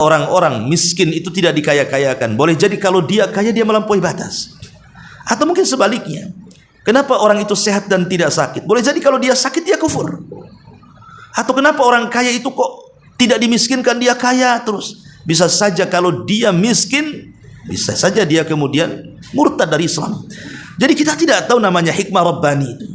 orang-orang miskin itu tidak dikaya-kayakan. Boleh jadi kalau dia kaya dia melampaui batas. Atau mungkin sebaliknya. Kenapa orang itu sehat dan tidak sakit? Boleh jadi kalau dia sakit dia kufur. Atau kenapa orang kaya itu kok tidak dimiskinkan dia kaya terus? Bisa saja kalau dia miskin, bisa saja dia kemudian murtad dari Islam. Jadi kita tidak tahu namanya hikmah Rabbani itu.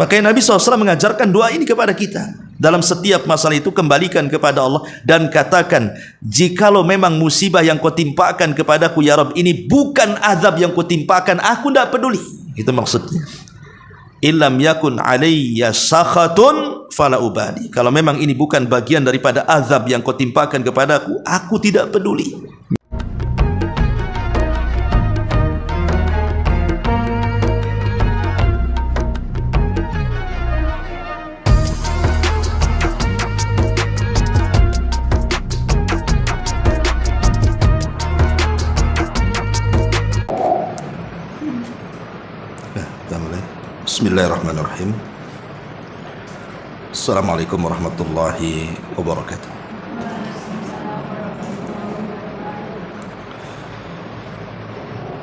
Makanya Nabi SAW mengajarkan doa ini kepada kita. Dalam setiap masalah itu kembalikan kepada Allah dan katakan, jikalau memang musibah yang kau timpakan kepadaku ya Rabb ini bukan azab yang kau timpakan, aku tidak peduli. Itu maksudnya. Illam yakun alayya sakhatun fala ubali. Kalau memang ini bukan bagian daripada azab yang kau timpakan kepadaku, aku tidak peduli. Bismillahirrahmanirrahim. Assalamualaikum warahmatullahi wabarakatuh.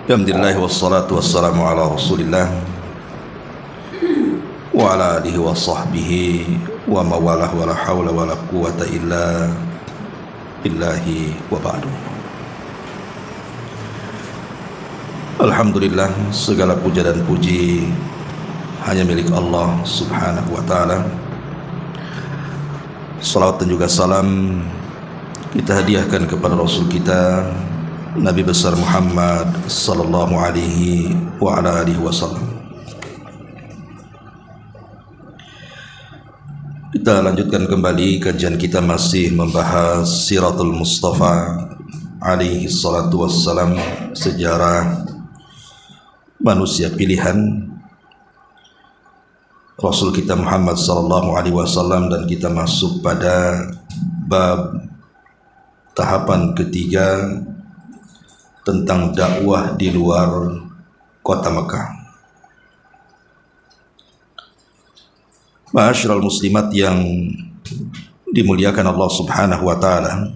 Alhamdulillah wassalatu wassalamu ala Rasulillah wa ala alihi wa sahbihi wa mawalah wa la hawla wa la quwata illa billahi wa ba'du. Alhamdulillah, segala puja dan puji hanya milik Allah subhanahu wa ta'ala. Salawat dan juga salam kita hadiahkan kepada Rasul kita Nabi besar Muhammad sallallahu alaihi wa ala alihi wasallam. Kita lanjutkan kembali kajian kita, masih membahas Siratul Mustafa alaihi salatu wassalam, sejarah manusia pilihan Rasul kita Muhammad sallallahu alaihi wasallam, dan kita masuk pada bab tahapan ketiga tentang dakwah di luar kota Mekah. Ma'asyiral muslimat yang dimuliakan Allah subhanahu wa ta'ala,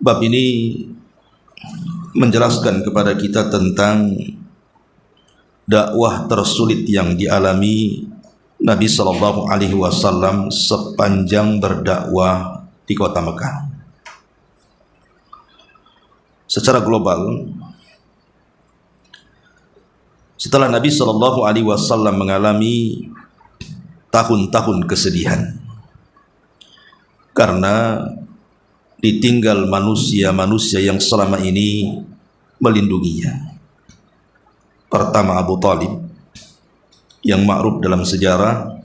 bab ini menjelaskan kepada kita tentang dakwah tersulit yang dialami Nabi sallallahu alaihi wasallam sepanjang berdakwah di kota Mekah. Secara global, setelah Nabi sallallahu alaihi wasallam mengalami tahun-tahun kesedihan karena ditinggal manusia-manusia yang selama ini melindunginya. Pertama Abu Talib, yang ma'ruf dalam sejarah,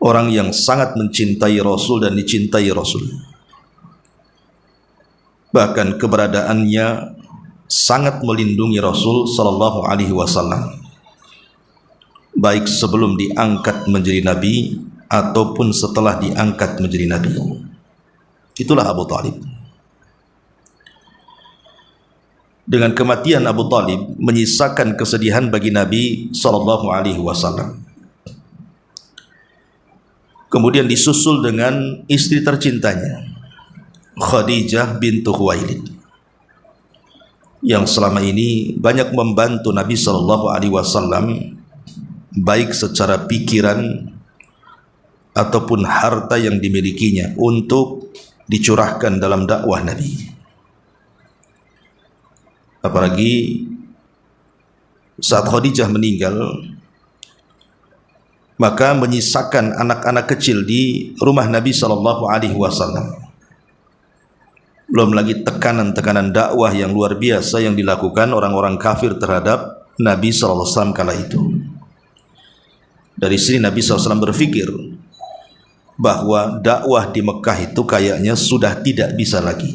orang yang sangat mencintai Rasul dan dicintai Rasul. Bahkan keberadaannya sangat melindungi Rasul sallallahu alaihi wasallam, baik sebelum diangkat menjadi nabi ataupun setelah diangkat menjadi nabi. Itulah Abu Talib. Dengan kematian Abu Talib menyisakan kesedihan bagi Nabi sallallahu alaihi wasallam. Kemudian disusul dengan istri tercintanya, Khadijah bintu Khuwailid, yang selama ini banyak membantu Nabi sallallahu alaihi wasallam baik secara pikiran ataupun harta yang dimilikinya untuk dicurahkan dalam dakwah Nabi. Apalagi saat Khadijah meninggal, maka menyisakan anak-anak kecil di rumah Nabi sallallahu alaihi wasallam. Belum lagi tekanan-tekanan dakwah yang luar biasa yang dilakukan orang-orang kafir terhadap Nabi sallallahu alaihi wasallam kala itu. Dari sini Nabi sallallahu alaihi wasallam berpikir bahwa dakwah di Mekah itu kayaknya sudah tidak bisa lagi,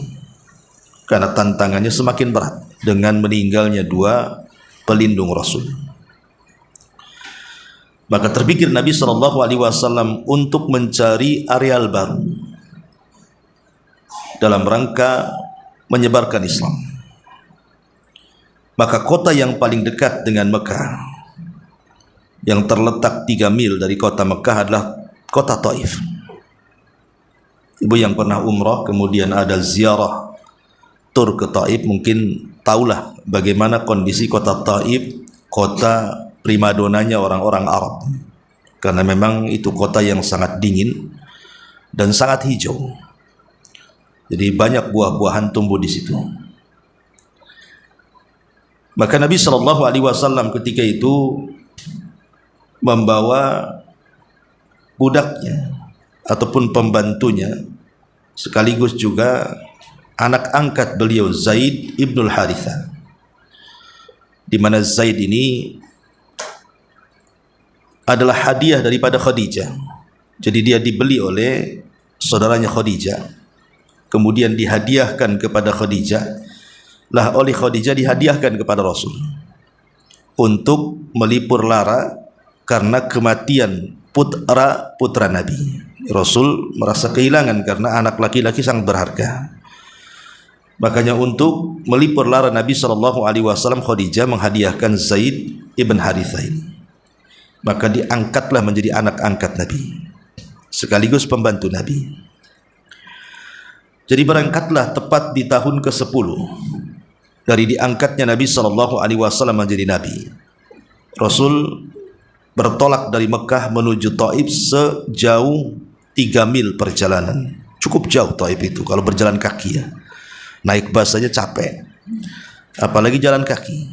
karena tantangannya semakin berat dengan meninggalnya dua pelindung Rasul. Maka terpikir Nabi sallallahu alaihi wasallam untuk mencari areal baru dalam rangka menyebarkan Islam. Maka kota yang paling dekat dengan Mekah, yang terletak 3 mil dari kota Mekah, adalah kota Taif. Ibu yang pernah umrah kemudian ada ziarah tur ke Taif mungkin tahulah bagaimana kondisi kota Taif, kota primadonanya orang-orang Arab. Karena memang itu kota yang sangat dingin dan sangat hijau. Jadi banyak buah-buahan tumbuh di situ. Maka Nabi SAW ketika itu membawa budaknya ataupun pembantunya sekaligus juga anak angkat beliau Zaid ibnul Harithah, di mana Zaid ini adalah hadiah daripada Khadijah. Jadi dia dibeli oleh saudaranya Khadijah, kemudian dihadiahkan kepada Khadijah, lah oleh Khadijah dihadiahkan kepada Rasul untuk melipur lara karena kematian putra Nabi. Rasul merasa kehilangan karena anak laki-laki sangat berharga. Makanya untuk melipur lara Nabi SAW, Khadijah menghadiahkan Zaid ibn Harithah ini. Maka diangkatlah menjadi anak angkat Nabi sekaligus pembantu Nabi. Jadi berangkatlah tepat di tahun ke-10 dari diangkatnya Nabi SAW menjadi Nabi. Rasul bertolak dari Mekah menuju Taif sejauh 3 mil perjalanan. Cukup jauh Taif itu kalau berjalan kaki ya. Naik bus saja capek, apalagi jalan kaki.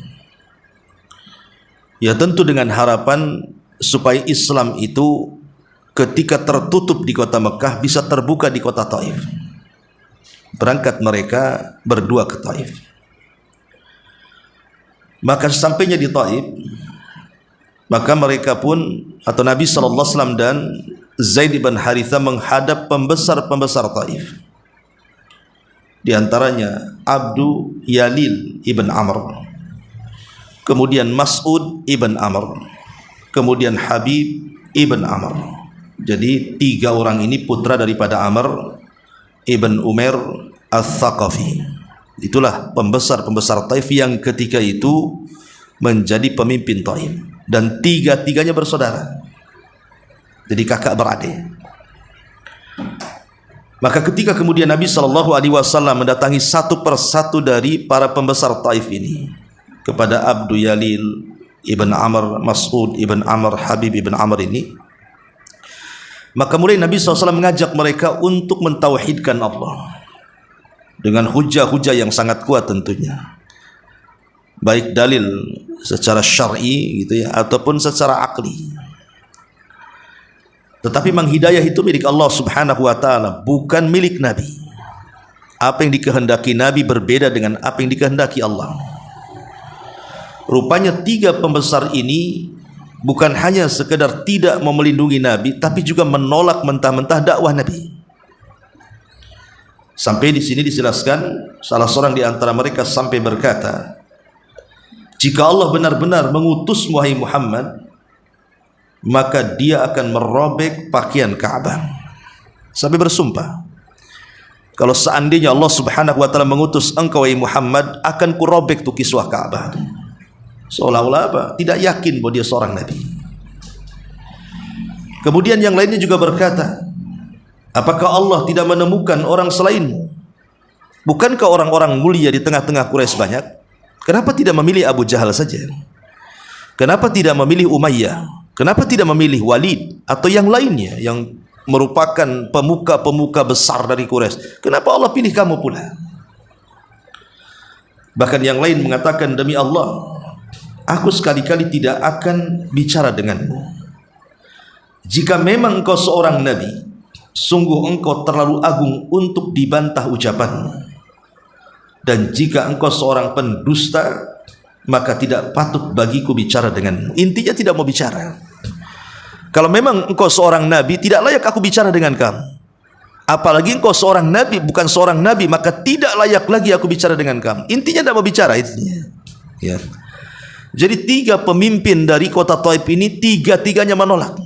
Ya tentu dengan harapan supaya Islam itu ketika tertutup di kota Mekah bisa terbuka di kota Taif. Berangkat mereka berdua ke Taif. Maka sampainya di Taif, maka mereka pun atau Nabi SAW dan Zaid bin Harithah menghadap pembesar-pembesar Taif. Di antaranya Abdu Yalil ibn Amr, kemudian Mas'ud ibn Amr, kemudian Habib ibn Amr. Jadi 3 orang ini putra daripada Amr ibn Umair al-Thaqafi. Itulah pembesar-pembesar Taif yang ketika itu menjadi pemimpin Taif, dan 3-tiganya bersaudara. Jadi kakak beradik. Maka ketika kemudian Nabi SAW mendatangi satu persatu dari para pembesar Taif ini kepada Abdu Yalil ibn Amr, Mas'ud ibn Amr, Habib ibn Amr ini, maka mulai Nabi SAW mengajak mereka untuk mentauhidkan Allah dengan hujah-hujah yang sangat kuat tentunya, baik dalil secara syar'i gitu ya ataupun secara akli. Tetapi menghidayah itu milik Allah Subhanahu wa taala, bukan milik Nabi. Apa yang dikehendaki Nabi berbeda dengan apa yang dikehendaki Allah. Rupanya 3 pembesar ini bukan hanya sekedar tidak mau melindungi Nabi, tapi juga menolak mentah-mentah dakwah Nabi. Sampai di sini dijelaskan salah seorang di antara mereka sampai berkata, jika Allah benar-benar mengutus wahai Muhammad, maka dia akan merobek pakaian Ka'bah. Sampai bersumpah, kalau seandainya Allah Subhanahu wa taala mengutus engkau wahai Muhammad, akan kurobek tu kiswah Ka'bah. Seolah-olah apa? Tidak yakin bahwa dia seorang nabi. Kemudian yang lainnya juga berkata, apakah Allah tidak menemukan orang selainmu? Bukankah orang-orang mulia di tengah-tengah Quraisy banyak? Kenapa tidak memilih Abu Jahal saja? Kenapa tidak memilih Umayyah? Kenapa tidak memilih Walid atau yang lainnya yang merupakan pemuka-pemuka besar dari Quraisy? Kenapa Allah pilih kamu pula? Bahkan yang lain mengatakan, demi Allah, aku sekali-kali tidak akan bicara denganmu. Jika memang engkau seorang nabi, sungguh engkau terlalu agung untuk dibantah ucapanmu. Dan jika engkau seorang pendusta, maka tidak patut bagiku bicara denganmu. Intinya tidak mau bicara. Kalau memang engkau seorang nabi, tidak layak aku bicara dengan kamu. Apalagi engkau seorang nabi, bukan seorang nabi, maka tidak layak lagi aku bicara dengan kamu. Intinya tidak mau bicara intinya. Ya. Jadi 3 pemimpin dari kota Taif ini 3-tiganya menolak.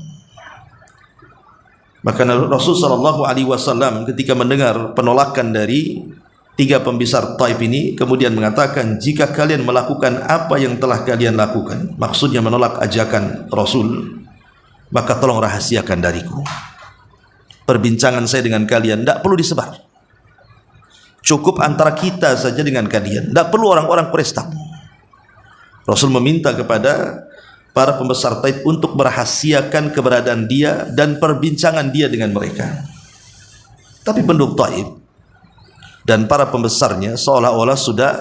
Maka Rasulullah SAW ketika mendengar penolakan dari 3 pembesar Taif ini, kemudian mengatakan, jika kalian melakukan apa yang telah kalian lakukan, maksudnya menolak ajakan Rasul, maka tolong rahasiakan dariku. perbincangan saya dengan kalian, tidak perlu disebar. Cukup antara kita saja dengan kalian, tidak perlu orang-orang Quraisy tahu. Rasul meminta kepada para pembesar Taif untuk merahasiakan keberadaan dia dan perbincangan dia dengan mereka. Tapi penduduk Taif dan para pembesarnya seolah-olah sudah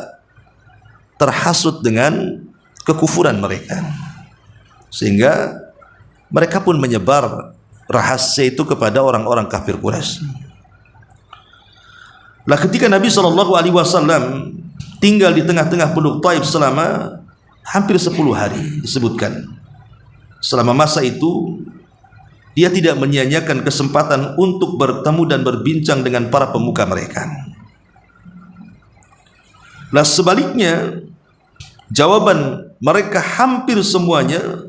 terhasut dengan kekufuran mereka, sehingga mereka pun menyebar rahasia itu kepada orang-orang kafir Quraisy. Lah ketika Nabi SAW tinggal di tengah-tengah penduduk Taif selama hampir 10 hari, disebutkan selama masa itu dia tidak menyia-nyiakan kesempatan untuk bertemu dan berbincang dengan para pemuka mereka. Nah sebaliknya, jawaban mereka hampir semuanya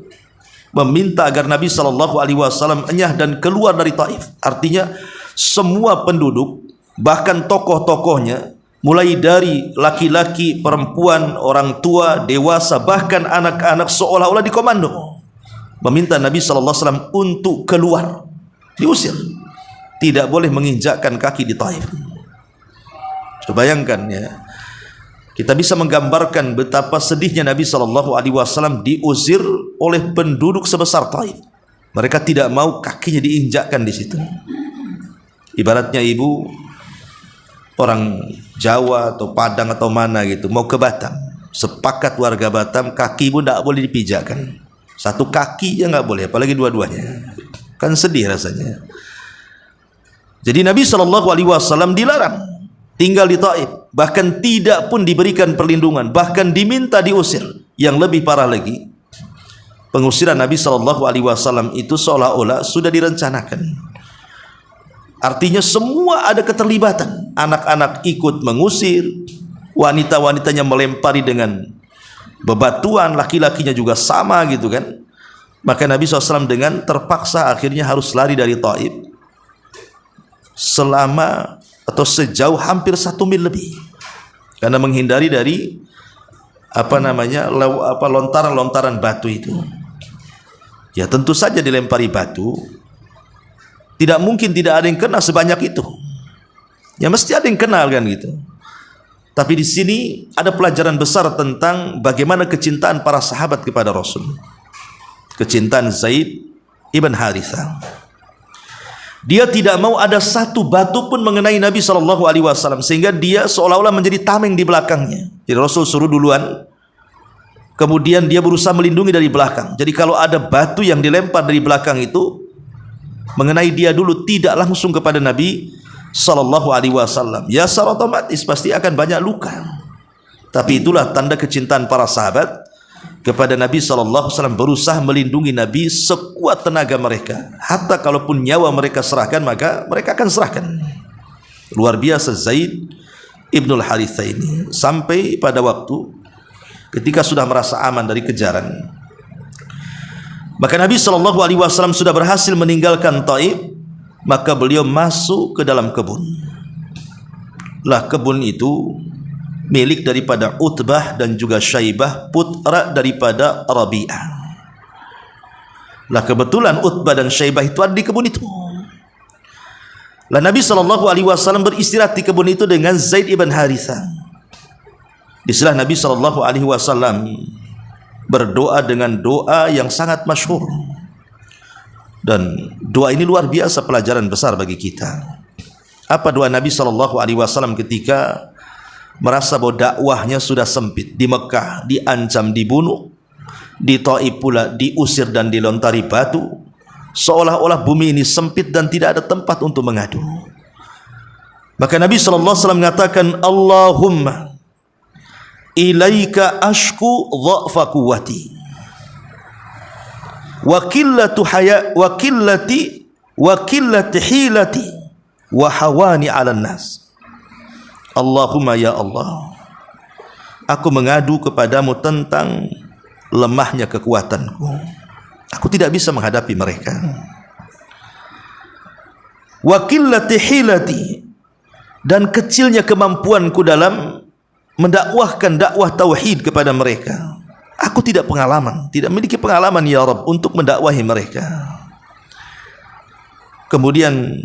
meminta agar Nabi SAW enyah dan keluar dari Taif. Artinya semua penduduk, bahkan tokoh-tokohnya, mulai dari laki-laki, perempuan, orang tua, dewasa, bahkan anak-anak seolah-olah dikomando, meminta Nabi SAW untuk keluar, diusir, tidak boleh menginjakkan kaki di Taif. Coba bayangkan ya, kita bisa menggambarkan betapa sedihnya Nabi SAW diusir oleh penduduk sebesar Taif. Mereka tidak mau kakinya diinjakkan di situ. Ibaratnya ibu orang Jawa atau Padang atau mana gitu mau ke Batam, sepakat warga Batam kaki pun tidak boleh dipijakkan. Satu kaki ya nggak boleh, apalagi dua-duanya, kan sedih rasanya. Jadi Nabi SAW dilarang tinggal di Taif, bahkan tidak pun diberikan perlindungan, bahkan diminta diusir. Yang lebih parah lagi, pengusiran Nabi SAW itu seolah-olah sudah direncanakan. Artinya semua ada keterlibatan. Anak-anak ikut mengusir, wanita-wanitanya melempari dengan bebatuan, laki-lakinya juga sama gitu kan. Maka Nabi SAW dengan terpaksa akhirnya harus lari dari Taif selama atau sejauh hampir 1 mil lebih, karena menghindari dari lontaran-lontaran batu itu. Ya tentu saja dilempari batu, tidak mungkin tidak ada yang kena sebanyak itu. Ya mesti ada yang kenal kan gitu. Tapi di sini ada pelajaran besar tentang bagaimana kecintaan para sahabat kepada Rasul. Kecintaan Zaid ibn Harithah. Dia tidak mau ada satu batu pun mengenai Nabi SAW, sehingga dia seolah-olah menjadi tameng di belakangnya. Jadi Rasul suruh duluan, kemudian dia berusaha melindungi dari belakang. Jadi kalau ada batu yang dilempar dari belakang itu mengenai dia dulu, tidak langsung kepada Nabi SAW, ya secara otomatis pasti akan banyak luka. Tapi itulah tanda kecintaan para sahabat kepada Nabi SAW, berusaha melindungi Nabi sekuat tenaga mereka. Hatta kalaupun nyawa mereka serahkan, maka mereka akan serahkan. Luar biasa Zaid ibnul Harithah ini, sampai pada waktu ketika sudah merasa aman dari kejaran, maka Nabi SAW sudah berhasil meninggalkan Taif. Maka beliau masuk ke dalam kebun. Lah kebun itu milik daripada Utbah dan juga Syaibah, putra daripada Rabi'ah. Lah kebetulan Utbah dan Syaibah itu ada di kebun itu. Lah Nabi SAW beristirahat di kebun itu dengan Zaid ibn Harithah. Disitulah Nabi SAW berdoa dengan doa yang sangat masyhur. Dan doa ini luar biasa, pelajaran besar bagi kita. Apa doa Nabi SAW ketika merasa bahwa dakwahnya sudah sempit? Di Mekah diancam dibunuh, di Taif pula diusir dan dilontari batu, seolah-olah bumi ini sempit dan tidak ada tempat untuk mengadu. Maka Nabi SAW mengatakan, Allahumma ilaika ashku dha'fa quwwati wa qillati hilati wa hawani 'alan nas. Allahumma ya Allah, aku mengadu kepadamu tentang lemahnya kekuatanku. Aku tidak bisa menghadapi mereka. Wa qillati hilati, dan kecilnya kemampuanku dalam mendakwahkan dakwah tauhid kepada mereka. Aku tidak memiliki pengalaman ya Rabb untuk mendakwahi mereka. Kemudian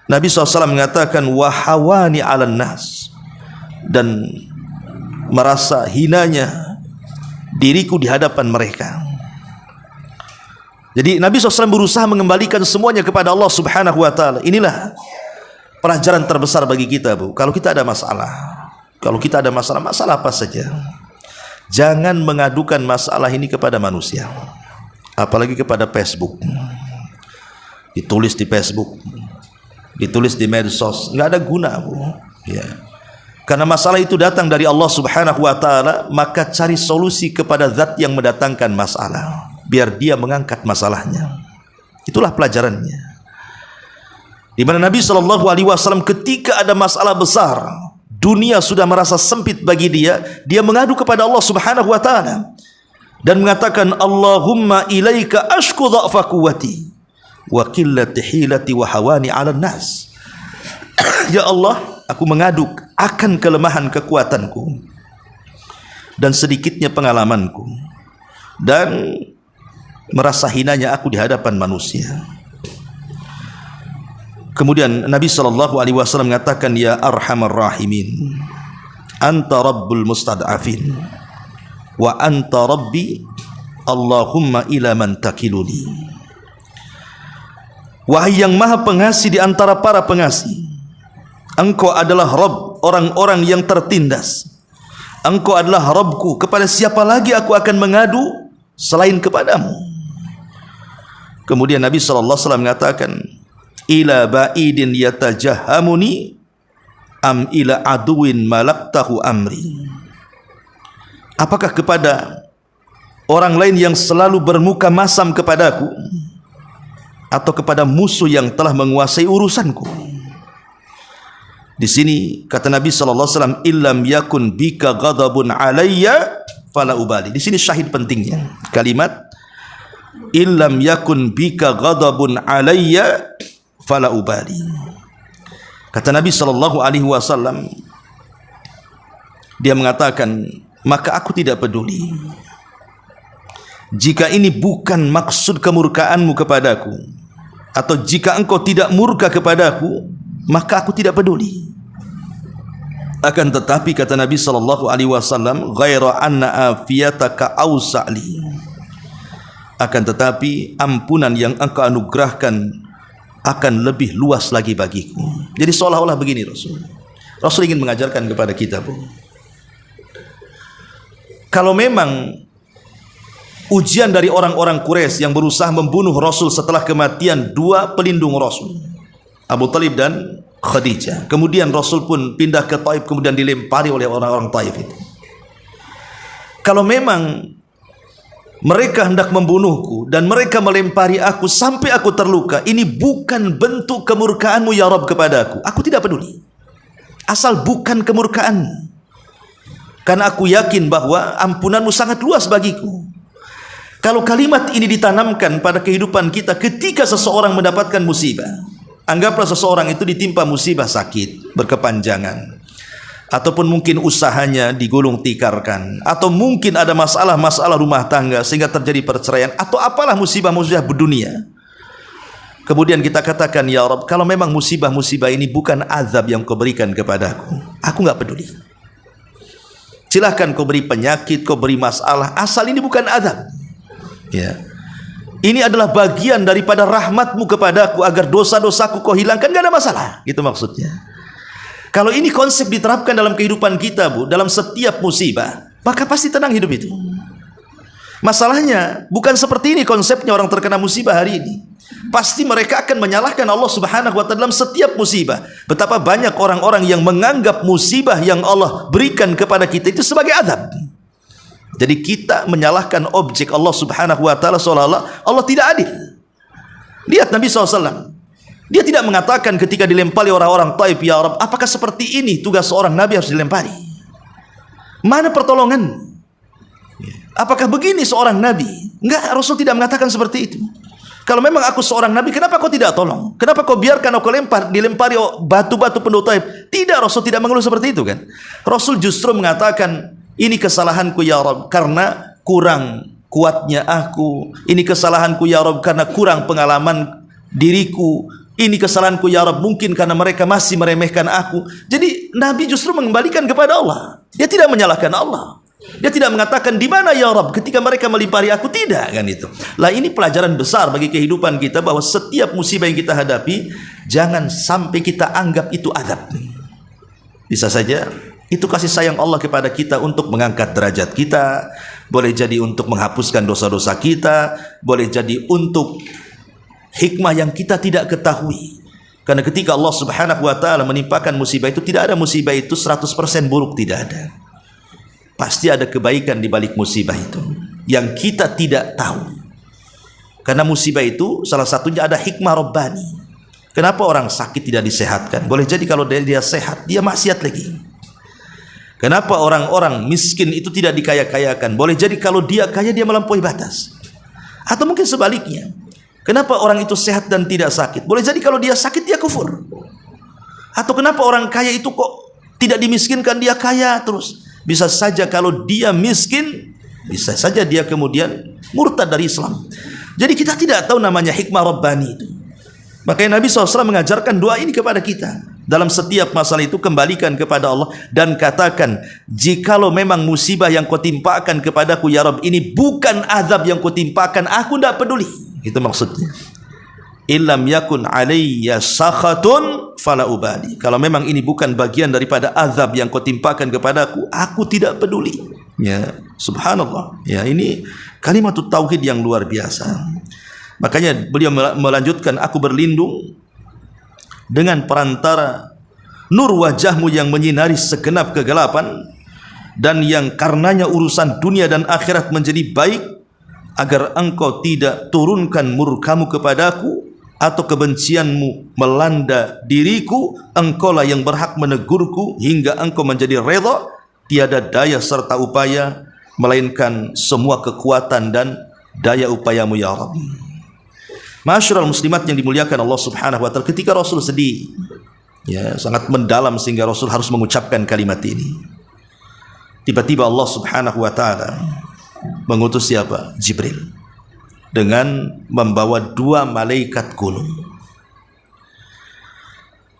Nabi SAW mengatakan wahawani 'alan nas, dan merasa hinanya diriku di hadapan mereka. Jadi Nabi SAW berusaha mengembalikan semuanya kepada Allah Subhanahu wa ta'ala. Inilah pelajaran terbesar bagi kita, Bu. Kalau kita ada masalah, masalah apa saja, jangan mengadukan masalah ini kepada manusia, apalagi kepada Facebook. Ditulis di Facebook, ditulis di medsos, nggak ada guna, Bu. Ya. Karena masalah itu datang dari Allah Subhanahu wa ta'ala, maka cari solusi kepada zat yang mendatangkan masalah, biar dia mengangkat masalahnya. Itulah pelajarannya. Di mana Nabi SAW ketika ada masalah besar, dunia sudah merasa sempit bagi dia, dia mengadu kepada Allah Subhanahu wa ta'ala dan mengatakan, Allahumma ilaika ashku dha'fa quwwati wa qillati hilati wa hawani 'alan nas. Ya Allah, aku mengadu akan kelemahan kekuatanku dan sedikitnya pengalamanku, dan merasa hinanya aku di hadapan manusia. Kemudian Nabi SAW mengatakan, ya arhamar rahimin, anta rabbul mustad'afin wa anta rabbi, Allahumma ila man takiluni. Wahai yang maha pengasih di antara para pengasih, engkau adalah Rabb orang-orang yang tertindas. Engkau adalah Rabbku, kepada siapa lagi aku akan mengadu selain kepadamu. Kemudian Nabi SAW mengatakan, ila ba'idin yatajahamuni am ila aduwin malaktahu amri. Apakah kepada orang lain yang selalu bermuka masam kepadaku, atau kepada musuh yang telah menguasai urusanku? Di sini kata Nabi SAW, illam yakun bika ghadabun alayya fala ubali. Di sini syahid pentingnya kalimat illam yakun bika ghadabun alayya fala ubali. Kata Nabi SAW, dia mengatakan, maka aku tidak peduli jika ini bukan maksud kemurkaanmu kepadaku, atau jika engkau tidak murka kepadaku, maka aku tidak peduli. Akan tetapi kata Nabi SAW, ghaira anna afiyataka awsa'li, akan tetapi ampunan yang engkau anugerahkan akan lebih luas lagi bagiku. Jadi seolah-olah begini, Rasul ingin mengajarkan kepada kita, Bu, kalau memang ujian dari orang-orang Quraisy yang berusaha membunuh Rasul setelah kematian dua pelindung Rasul, Abu Talib dan Khadijah, kemudian Rasul pun pindah ke Taif, kemudian dilempari oleh orang-orang Taif itu. Kalau memang mereka hendak membunuhku dan mereka melempari aku sampai aku terluka, ini bukan bentuk kemurkaanmu ya Rabb kepadaku, aku tidak peduli, asal bukan kemurkaanmu, karena aku yakin bahwa ampunanmu sangat luas bagiku. Kalau kalimat ini ditanamkan pada kehidupan kita ketika seseorang mendapatkan musibah, anggaplah seseorang itu ditimpa musibah sakit berkepanjangan, ataupun mungkin usahanya digulung tikarkan, atau mungkin ada masalah-masalah rumah tangga sehingga terjadi perceraian, atau apalah musibah-musibah berdunia. Kemudian kita katakan, ya Rabb, kalau memang musibah-musibah ini bukan azab yang kau berikan kepadaku, aku nggak peduli. Silahkan kau beri penyakit, kau beri masalah, asal ini bukan azab. Ya, ini adalah bagian daripada rahmatmu kepadaku agar dosa-dosaku kau hilangkan, gak ada masalah. Gitu maksudnya. Kalau ini konsep diterapkan dalam kehidupan kita, Bu, dalam setiap musibah, maka pasti tenang hidup itu. Masalahnya bukan seperti ini konsepnya orang terkena musibah hari ini. Pasti mereka akan menyalahkan Allah Subhanahu wa ta'ala dalam setiap musibah. Betapa banyak orang-orang yang menganggap musibah yang Allah berikan kepada kita itu sebagai azab. Jadi kita menyalahkan objek Allah Subhanahu wa ta'ala seolah-olah Allah tidak adil. Lihat Nabi SAW, dia tidak mengatakan ketika dilempari orang-orang Taif, ya Rabb, apakah seperti ini tugas seorang Nabi harus dilempari? Mana pertolongan? Apakah begini seorang Nabi? Enggak, Rasul tidak mengatakan seperti itu. Kalau memang aku seorang Nabi, kenapa kau tidak tolong? Kenapa kau biarkan aku dilempari batu-batu penduduk Taif? Tidak, Rasul tidak mengeluh seperti itu kan? Rasul justru mengatakan, ini kesalahanku ya Rabb karena kurang kuatnya aku. Ini kesalahanku ya Rabb karena kurang pengalaman diriku. Ini kesalahanku ya Rabb, mungkin karena mereka masih meremehkan aku. Jadi Nabi justru mengembalikan kepada Allah. Dia tidak menyalahkan Allah. Dia tidak mengatakan di mana ya Rabb ketika mereka melimpari aku, tidak kan itu. Lah ini pelajaran besar bagi kehidupan kita, bahwa setiap musibah yang kita hadapi jangan sampai kita anggap itu azab. Bisa saja itu kasih sayang Allah kepada kita untuk mengangkat derajat kita, boleh jadi untuk menghapuskan dosa-dosa kita, boleh jadi untuk hikmah yang kita tidak ketahui. Karena ketika Allah Subhanahu wa taala menimpakan musibah itu, tidak ada musibah itu 100% buruk, tidak ada. Pasti ada kebaikan di balik musibah itu yang kita tidak tahu. Karena musibah itu salah satunya ada hikmah Rabbani. Kenapa orang sakit tidak disehatkan? Boleh jadi kalau dia sehat, dia maksiat lagi. Kenapa orang-orang miskin itu tidak dikaya-kayakan? Boleh jadi kalau dia kaya, dia melampaui batas. Atau mungkin sebaliknya. Kenapa orang itu sehat dan tidak sakit? Boleh jadi kalau dia sakit, dia kufur. Atau kenapa orang kaya itu kok tidak dimiskinkan, dia kaya terus? Bisa saja kalau dia miskin, bisa saja dia kemudian murtad dari Islam. Jadi kita tidak tahu namanya hikmah Rabbani itu. Makanya Nabi SAW mengajarkan doa ini kepada kita. Dalam setiap masalah itu kembalikan kepada Allah dan katakan, jikalau memang musibah yang kau timpakan kepadaku ya Rabb ini bukan azab yang kau timpakan, aku tidak peduli. Itu maksudnya. Illam yakun alayya sakhatun fala ubali. Kalau memang ini bukan bagian daripada azab yang kau timpakan kepadaku, aku tidak peduli. Ya, subhanallah. Ya, ini kalimat tauhid yang luar biasa. Makanya beliau melanjutkan, aku berlindung dengan perantara nur wajahmu yang menyinari segenap kegelapan, dan yang karenanya urusan dunia dan akhirat menjadi baik, agar engkau tidak turunkan murkamu kepadaku atau kebencianmu melanda diriku. Engkaulah yang berhak menegurku hingga engkau menjadi redha. Tiada daya serta upaya melainkan semua kekuatan dan daya upayamu ya Rabb. Masyarul muslimat yang dimuliakan Allah Subhanahu wa taala, ketika Rasul sedih, ya, sangat mendalam sehingga Rasul harus mengucapkan kalimat ini. Tiba-tiba Allah Subhanahu wa taala mengutus siapa? Jibril, dengan membawa 2 malaikat gunung.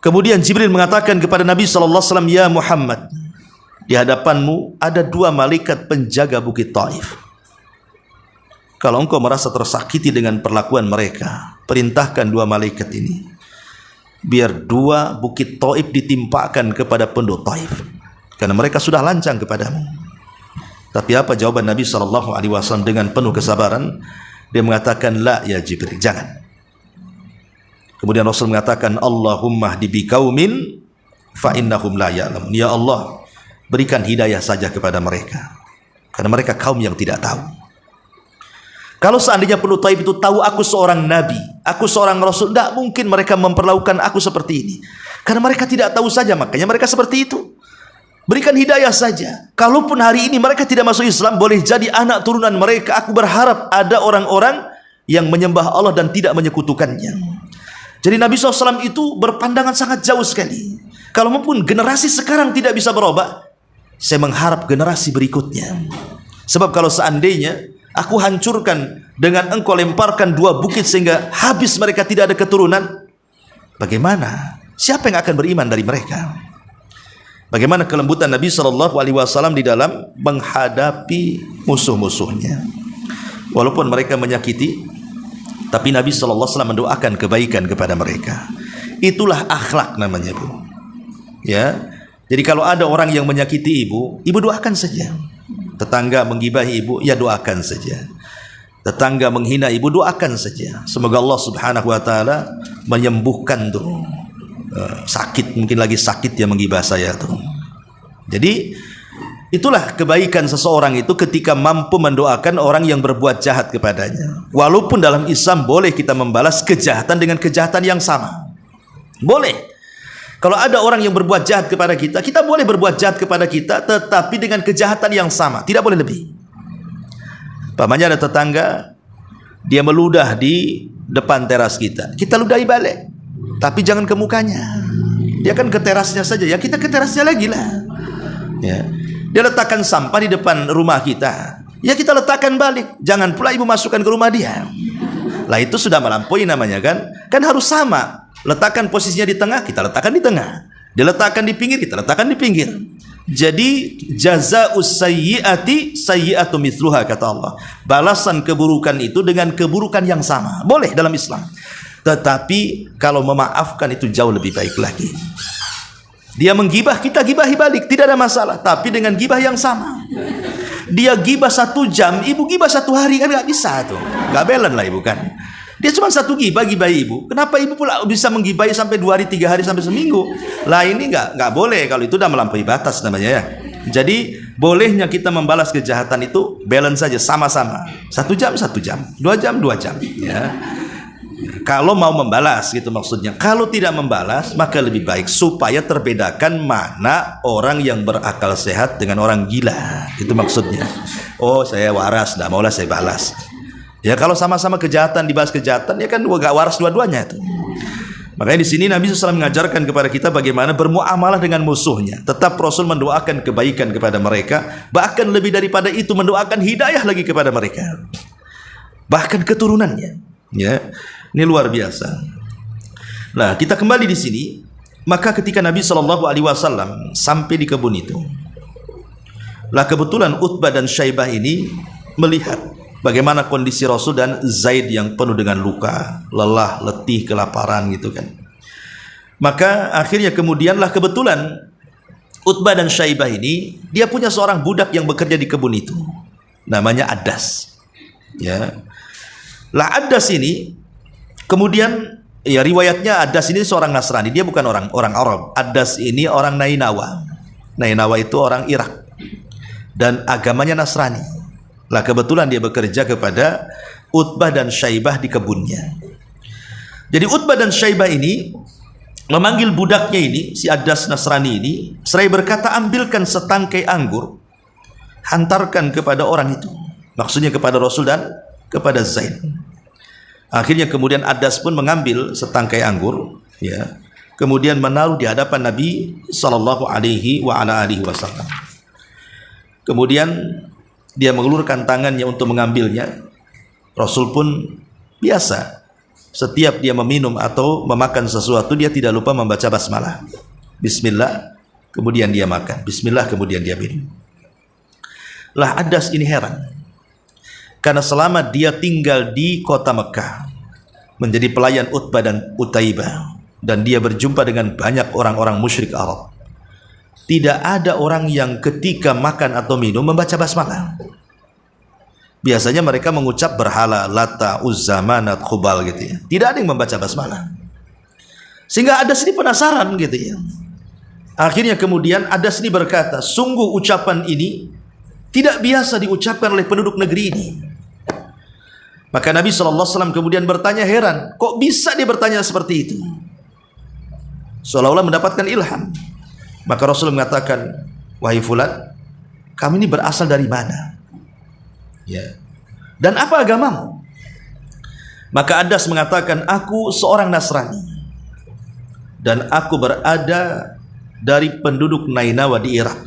Kemudian Jibril mengatakan kepada Nabi SAW, ya Muhammad, di hadapanmu ada 2 malaikat penjaga bukit Taif. Kalau engkau merasa tersakiti dengan perlakuan mereka, perintahkan 2 malaikat ini, biar 2 bukit Taif ditimpakan kepada penduduk Taif, karena mereka sudah lancang kepadamu. Tapi apa jawaban Nabi SAW dengan penuh kesabaran? Dia mengatakan, la ya Jibril, jangan. Kemudian Rasul mengatakan, Allahumma hdi biqaumin fa innahum la ya'lamun. Ya Allah, berikan hidayah saja kepada mereka, karena mereka kaum yang tidak tahu. Kalau seandainya penduduk Taif itu tahu aku seorang nabi, aku seorang rasul, tidak mungkin mereka memperlakukan aku seperti ini. Karena mereka tidak tahu saja, makanya mereka seperti itu. Berikan hidayah saja. Kalaupun hari ini mereka tidak masuk Islam, boleh jadi anak turunan mereka. Aku berharap ada orang-orang yang menyembah Allah dan tidak menyekutukannya. Jadi Nabi SAW itu berpandangan sangat jauh sekali. Kalaupun generasi sekarang tidak bisa berubah, saya mengharap generasi berikutnya. Sebab kalau seandainya aku hancurkan dengan engkau lemparkan 2 bukit sehingga habis mereka tidak ada keturunan, bagaimana? Siapa yang akan beriman dari mereka? Bagaimana kelembutan Nabi SAW di dalam menghadapi musuh-musuhnya. Walaupun mereka menyakiti, tapi Nabi SAW mendoakan kebaikan kepada mereka. Itulah akhlak namanya, Bu. Ya. Jadi kalau ada orang yang menyakiti ibu, ibu doakan saja. Tetangga menggibahi ibu, ya doakan saja. Tetangga menghina ibu, doakan saja. Semoga Allah Subhanahu wa taala menyembuhkan tuh. Sakit, mungkin lagi sakit ya menggibah saya tuh. Jadi itulah kebaikan seseorang itu ketika mampu mendoakan orang yang berbuat jahat kepadanya. Walaupun dalam Islam boleh kita membalas kejahatan dengan kejahatan yang sama. Boleh. Kalau ada orang yang berbuat jahat kepada kita, kita boleh berbuat jahat kepada kita, tetapi dengan kejahatan yang sama, tidak boleh lebih. Pamannya ada tetangga, dia meludah di depan teras kita, kita ludahi balik. Tapi jangan ke mukanya. Dia kan ke terasnya saja, ya kita ke terasnya lagi lah. Ya. Dia letakkan sampah di depan rumah kita, ya kita letakkan balik. Jangan pula ibu masukkan ke rumah dia. Lah itu sudah melampaui namanya kan? Kan harus sama. Letakkan posisinya di tengah, kita letakkan di tengah. Dia letakkan di pinggir, kita letakkan di pinggir. Jadi jazaa'us sayyi'ati sayyi'atu mithluha, kata Allah. Balasan keburukan itu dengan keburukan yang sama. Boleh dalam Islam. Tetapi kalau memaafkan itu jauh lebih baik lagi. Dia menggibah, kita gibahi balik, tidak ada masalah. Tapi dengan gibah yang sama. Dia gibah 1 jam, ibu gibah 1 hari, kan nggak bisa tuh. Nggak balance lah ibu kan. Dia cuma 1 gibah ibu. Kenapa ibu pula bisa menggibahi sampai 2 hari, 3 hari, sampai seminggu? Lah ini nggak boleh, kalau itu udah melampaui batas namanya ya. Jadi bolehnya kita membalas kejahatan itu balance saja, sama-sama. 1 jam, 1 jam, 2 jam, 2 jam. Ya. Kalau mau membalas gitu maksudnya. Kalau tidak membalas maka lebih baik supaya terbedakan mana orang yang berakal sehat dengan orang gila. Itu maksudnya. Oh saya waras, tidak maulah saya balas. Ya kalau sama-sama kejahatan dibalas kejahatan ya kan gak waras dua-duanya itu. Makanya di sini Nabi SAW mengajarkan kepada kita bagaimana bermuamalah dengan musuhnya. Tetap Rasul mendoakan kebaikan kepada mereka, bahkan lebih daripada itu mendoakan hidayah lagi kepada mereka. Bahkan keturunannya. Ya, ini luar biasa. Nah, kita kembali di sini. Maka ketika Nabi SAW sampai di kebun itu, lah kebetulan Utbah dan Syaibah ini melihat bagaimana kondisi Rasul dan Zaid yang penuh dengan luka, lelah, letih, kelaparan gitu kan. Maka akhirnya kemudianlah kebetulan Utbah dan Syaibah ini dia punya seorang budak yang bekerja di kebun itu. Namanya Adas. Ya. Lah Adas ini kemudian ya riwayatnya Adas ini seorang Nasrani, dia bukan orang Arab. Adas ini orang Nainawa. Nainawa itu orang Irak dan agamanya Nasrani. Lah kebetulan dia bekerja kepada Utbah dan Syaibah di kebunnya. Jadi Utbah dan Syaibah ini memanggil budaknya ini, si Adas Nasrani ini, seraya berkata, ambilkan setangkai anggur, hantarkan kepada orang itu. Maksudnya kepada Rasul dan kepada Zaid. Akhirnya kemudian Adas pun mengambil setangkai anggur, ya, kemudian menaruh di hadapan Nabi sallallahu alaihi wasallam. Kemudian dia mengulurkan tangannya untuk mengambilnya. Rasul pun biasa, setiap dia meminum atau memakan sesuatu dia tidak lupa membaca basmalah. Bismillah, kemudian dia makan. Bismillah, kemudian dia minum. Lah Adas ini heran, karena selama dia tinggal di kota Mekah, menjadi pelayan Utbah dan Utaibah, dan dia berjumpa dengan banyak orang-orang musyrik Arab, tidak ada orang yang ketika makan atau minum membaca basmalah. Biasanya mereka mengucap berhala, Lata, Uzza, Manat, Khubal gitu ya. Tidak ada yang membaca basmalah. Sehingga Adas ini penasaran gitu ya. Akhirnya kemudian Adas ini berkata, sungguh ucapan ini tidak biasa diucapkan oleh penduduk negeri ini. Maka Nabi SAW kemudian bertanya heran, kok bisa dia bertanya seperti itu? Seolah-olah mendapatkan ilham. Maka Rasul mengatakan, wahai fulan, kamu ini berasal dari mana? Ya. Dan apa agamamu? Maka Adas mengatakan, aku seorang Nasrani dan aku berada dari penduduk Nainawa di Irak.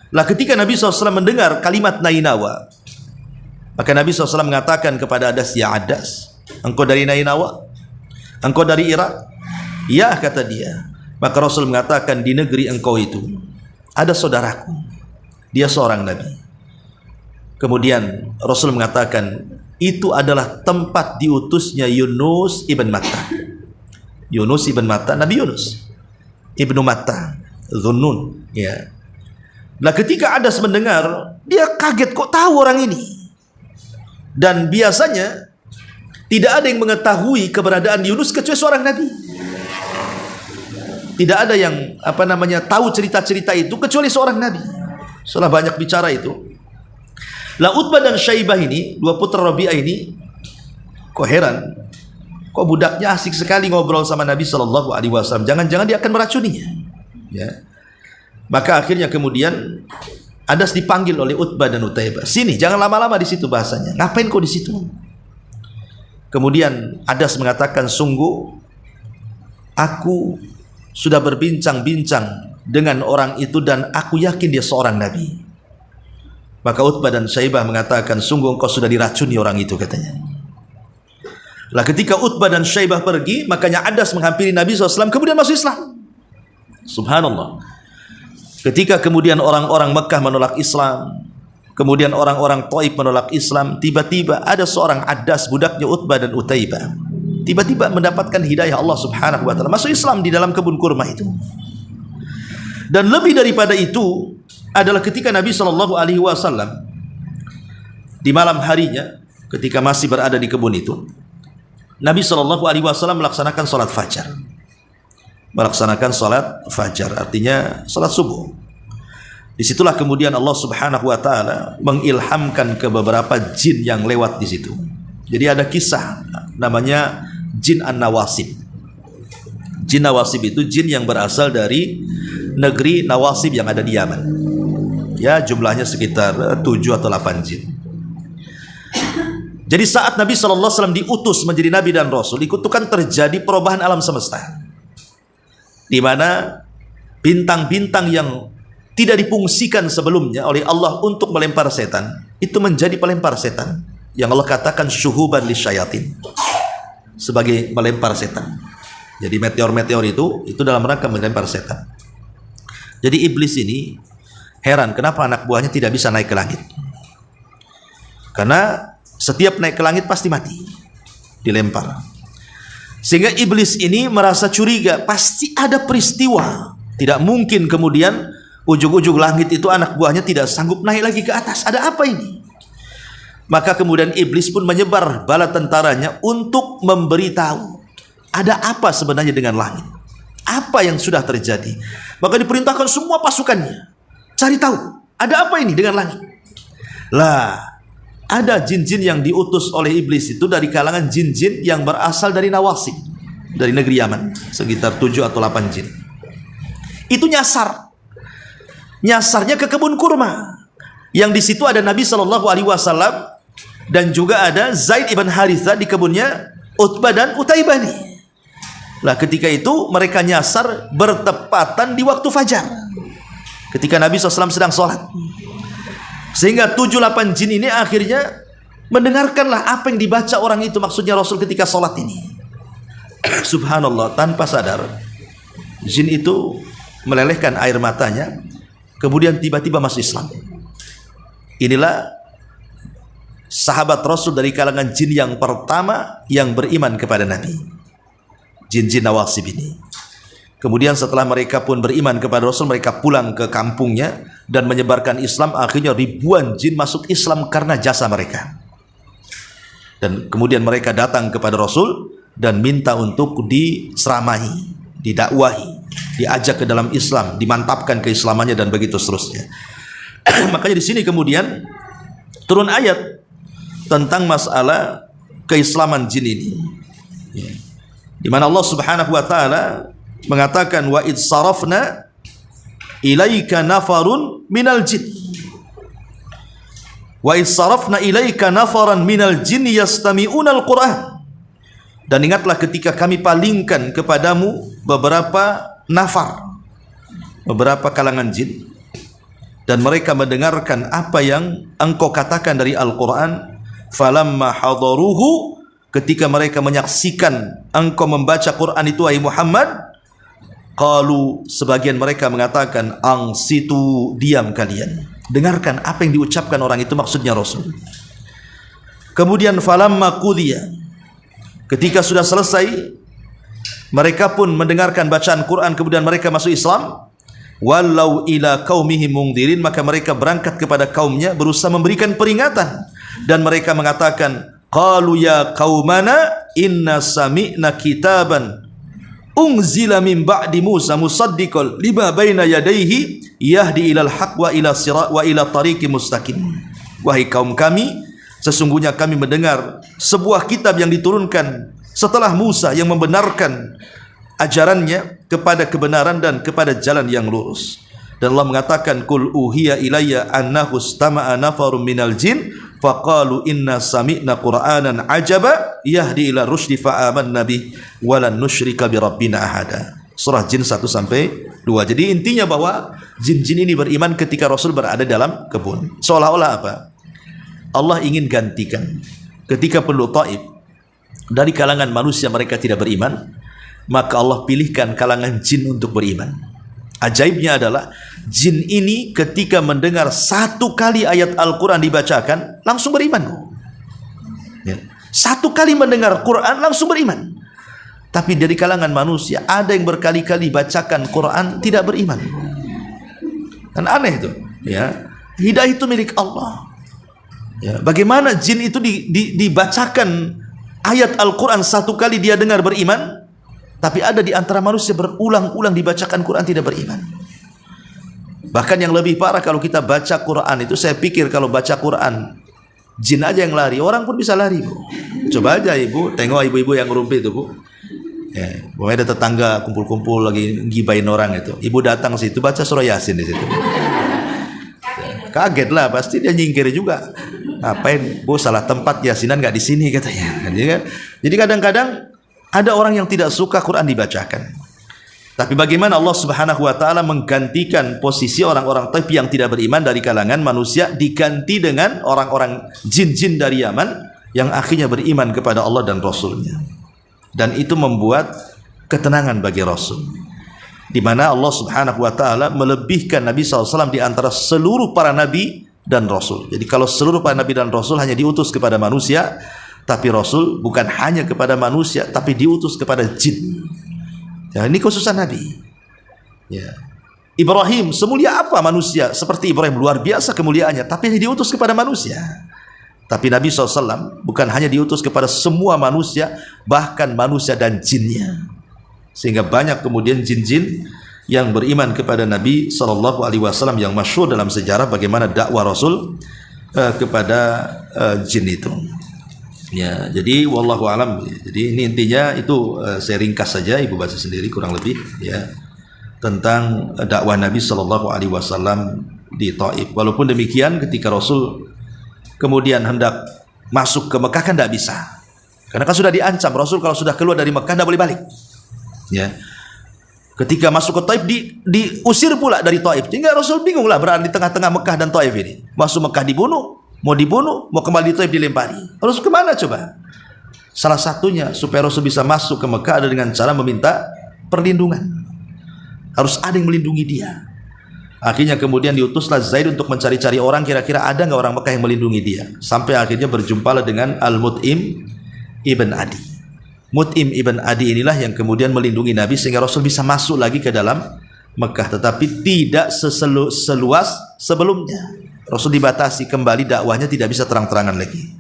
Lah ketika Nabi SAW mendengar kalimat Nainawa, maka Nabi SAW mengatakan kepada Adas, ya Adas, engkau dari Nainawa? Engkau dari Irak? Ya, kata dia. Maka Rasul mengatakan, di negeri engkau itu ada saudaraku, dia seorang Nabi. Kemudian Rasul mengatakan, itu adalah tempat diutusnya Yunus ibn Matta. Yunus ibn Matta, Nabi Yunus ibnu Matta, Dhunnun, ya. Nah ketika Adas mendengar, dia kaget, kok tahu orang ini? Dan biasanya tidak ada yang mengetahui keberadaan Yunus kecuali seorang Nabi. Tidak ada yang tahu cerita-cerita itu kecuali seorang Nabi. Setelah banyak bicara itu, lah Utbah dan Syaibah ini, dua putra Rabi'ah ini, kok heran, kok budaknya asik sekali ngobrol sama Nabi SAW. Jangan-jangan dia akan meracuninya. Ya. Maka akhirnya kemudian Adas dipanggil oleh Utbah dan Utaibah. Sini, jangan lama-lama di situ bahasanya. Ngapain kau di situ? Kemudian Adas mengatakan, sungguh aku sudah berbincang-bincang dengan orang itu dan aku yakin dia seorang Nabi. Maka Utbah dan Syaibah mengatakan, sungguh engkau sudah diracuni orang itu, katanya. Lah ketika Utbah dan Syaibah pergi, makanya Adas menghampiri Nabi SAW, kemudian masuk Islam. Subhanallah. Ketika kemudian orang-orang Mekah menolak Islam, kemudian orang-orang Taif menolak Islam, tiba-tiba ada seorang Adas, budaknya Utbah dan Utaibah, tiba-tiba mendapatkan hidayah Allah Subhanahu wa taala, masuk Islam di dalam kebun kurma itu. Dan lebih daripada itu adalah ketika Nabi SAW di malam harinya, ketika masih berada di kebun itu, Nabi SAW melaksanakan sholat fajar. Melaksanakan sholat fajar, artinya sholat subuh. Disitulah kemudian Allah Subhanahu wa taala mengilhamkan ke beberapa jin yang lewat di situ. Jadi ada kisah namanya jin An-Nawasib. Jin Nawasib itu jin yang berasal dari negeri Nawasib yang ada di Yaman. Ya, jumlahnya sekitar 7 atau 8 jin. Jadi saat Nabi SAW diutus menjadi Nabi dan Rasul, itu kan terjadi perubahan alam semesta, di mana bintang-bintang yang tidak difungsikan sebelumnya oleh Allah untuk melempar setan, itu menjadi pelempar setan, yang Allah katakan syuhuban lisyayatin, sebagai melempar setan. Jadi meteor-meteor itu dalam rangka melempar setan. Jadi iblis ini heran kenapa anak buahnya tidak bisa naik ke langit, karena setiap naik ke langit pasti mati, dilempar. Sehingga iblis ini merasa curiga, pasti ada peristiwa, tidak mungkin kemudian ujung-ujung langit itu anak buahnya tidak sanggup naik lagi ke atas. Ada apa ini? Maka kemudian iblis pun menyebar bala tentaranya untuk memberitahu ada apa sebenarnya dengan langit, apa yang sudah terjadi. Maka diperintahkan semua pasukannya cari tahu ada apa ini dengan langit. Lah, ada jin-jin yang diutus oleh iblis itu dari kalangan jin-jin yang berasal dari Nawasib, dari negeri Yaman, sekitar 7 atau 8 jin. Itu nyasarnya ke kebun kurma, yang di situ ada Nabi SAW dan juga ada Zaid ibn Harithah di kebunnya Utbah dan Utaibah nih. Lah ketika itu mereka nyasar bertepatan di waktu fajar, ketika Nabi SAW sedang sholat. Sehingga 7-8 jin ini akhirnya mendengarkanlah apa yang dibaca orang itu, maksudnya Rasul ketika sholat ini. Subhanallah, tanpa sadar jin itu melelehkan air matanya, kemudian tiba-tiba masuk Islam. Inilah sahabat Rasul dari kalangan jin yang pertama yang beriman kepada Nabi, jin-jin Nawasib ini. Kemudian setelah mereka pun beriman kepada Rasul, mereka pulang ke kampungnya dan menyebarkan Islam. Akhirnya ribuan jin masuk Islam karena jasa mereka. Dan kemudian mereka datang kepada Rasul dan minta untuk diseramahi, didakwahi, diajak ke dalam Islam, dimantapkan keislamannya dan begitu seterusnya. Makanya di sini kemudian turun ayat tentang masalah keislaman jin ini, di mana Allah Subhanahu wa taala mengatakan wa id sarafna ilaika nafarun minal jin, wa id sarafna ilaika nafaran minal jin yastami'una al-Qur'an. Dan ingatlah ketika kami palingkan kepadamu beberapa nafar, beberapa kalangan jin, dan mereka mendengarkan apa yang engkau katakan dari Al-Quran. Falamma hadaruhu, ketika mereka menyaksikan engkau membaca Quran itu wahai Muhammad, qalu, sebagian mereka mengatakan, angsitu, diam kalian, dengarkan apa yang diucapkan orang itu, maksudnya Rasul. Kemudian falamma qudiya, ketika sudah selesai mereka pun mendengarkan bacaan Quran, kemudian mereka masuk Islam. Walau ila qaumihim mungdirin, maka mereka berangkat kepada kaumnya berusaha memberikan peringatan, dan mereka mengatakan, qalu ya qaumana inna sami'na kitaban unzila min ba'di Musa musaddiqan lima baina yadayhi yahdi ilal haq wa ila sirat wa ila tariqi mustaqim. Wahai kaum kami, sesungguhnya kami mendengar sebuah kitab yang diturunkan setelah Musa yang membenarkan ajarannya kepada kebenaran dan kepada jalan yang lurus. Dan Allah mengatakan, qul uhiya ilayya annahu istama'a nafarun minal jin faqalu inna sami'na qur'anan ajaba yahdi ila rusydi fa amanna bi wa lan nusyrika bi rabbina ahada. Surah Jin 1 sampai 2. Jadi intinya bahwa jin-jin ini beriman ketika Rasul berada dalam kebun. Seolah-olah apa? Allah ingin gantikan ketika penduduk Taif dari kalangan manusia mereka tidak beriman, maka Allah pilihkan kalangan jin untuk beriman. Ajaibnya adalah jin ini ketika mendengar satu kali ayat Al-Quran dibacakan langsung beriman. Ya. Satu kali mendengar Quran langsung beriman. Tapi dari kalangan manusia ada yang berkali-kali bacakan Quran tidak beriman. Kan aneh itu, ya. Hidayah itu milik Allah. Ya. Bagaimana jin itu dibacakan ayat Al-Quran satu kali dia dengar beriman, tapi ada di antara manusia berulang-ulang dibacakan Quran tidak beriman. Bahkan yang lebih parah, kalau kita baca Quran itu, saya pikir kalau baca Quran jin aja yang lari, orang pun bisa lari, Bu. Coba aja Ibu tengok ibu-ibu yang ngerumpi itu, Bu. Ya, pokoknya ada tetangga kumpul-kumpul lagi gibain orang itu. Ibu datang situ baca surah Yasin di situ. Ya, kaget lah, pasti dia nyingkir juga. Ngapain, Bu, salah tempat, Yasinan nggak di sini katanya. Jadi kadang-kadang ada orang yang tidak suka Quran dibacakan. Tapi bagaimana Allah Subhanahu wa taala menggantikan posisi orang-orang taib yang tidak beriman dari kalangan manusia, diganti dengan orang-orang jin-jin dari Yaman yang akhirnya beriman kepada Allah dan Rasulnya. Dan itu membuat ketenangan bagi Rasul, di mana Allah Subhanahu wa taala melebihkan Nabi SAW di antara seluruh para nabi dan Rasul. Jadi kalau seluruh para nabi dan Rasul hanya diutus kepada manusia, tapi Rasul bukan hanya kepada manusia, tapi diutus kepada jin. Ya, ini khususan Nabi. Ya. Ibrahim, semulia apa manusia? Seperti Ibrahim, luar biasa kemuliaannya, tapi diutus kepada manusia. Tapi Nabi SAW bukan hanya diutus kepada semua manusia, bahkan manusia dan jinnya. Sehingga banyak kemudian jin-jin yang beriman kepada Nabi SAW, yang masyhur dalam sejarah bagaimana dakwah Rasul kepada jin itu. Ya, jadi wallahu alam. Jadi ini intinya itu, saya ringkas saja, Ibu baca sendiri kurang lebih ya, tentang dakwah Nabi SAW di Taif. Walaupun demikian, ketika Rasul kemudian hendak masuk ke Mekah kan tidak bisa, karena kan sudah diancam. Rasul kalau sudah keluar dari Mekah tidak boleh balik. Ya, ketika masuk ke Taif diusir pula dari Taif, sehingga Rasul bingung lah berada di tengah-tengah Mekah dan Taif ini. Masuk Mekah dibunuh, mau kembali di Taif dilempari. Rasul kemana coba? Salah satunya supaya Rasul bisa masuk ke Mekah ada dengan cara meminta perlindungan. Harus ada yang melindungi dia. Akhirnya kemudian diutuslah Zaid untuk mencari-cari orang, kira-kira ada nggak orang Mekah yang melindungi dia. Sampai akhirnya berjumpalah dengan Al-Mut'im ibn Adi. Mut'im ibn Adi inilah yang kemudian melindungi Nabi sehingga Rasul bisa masuk lagi ke dalam Mekah, tetapi tidak seluas sebelumnya. Rasul dibatasi kembali, dakwahnya tidak bisa terang-terangan lagi.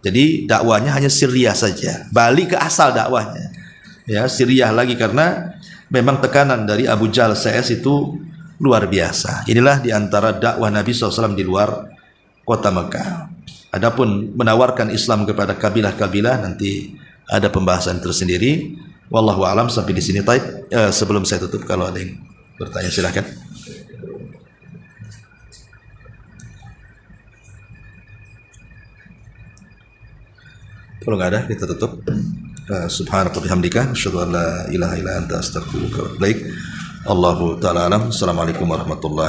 Jadi dakwahnya hanya sirriyah saja, balik ke asal dakwahnya. Ya, sirriyah lagi karena memang tekanan dari Abu Jahal CS itu luar biasa. Inilah diantara dakwah Nabi SAW di luar kota Mekah. Adapun menawarkan Islam kepada kabilah-kabilah nanti ada pembahasan tersendiri. Wallahu alam, sampai di sini. Sebelum saya tutup, kalau ada yang bertanya silakan. Kalau nggak ada, kita tutup. Subhanaka bihamdika asyhadu an la ilaha illa anta astaghfiruka wa atubu ilaik. Allahu ta'ala alam. Assalamualaikum warahmatullahi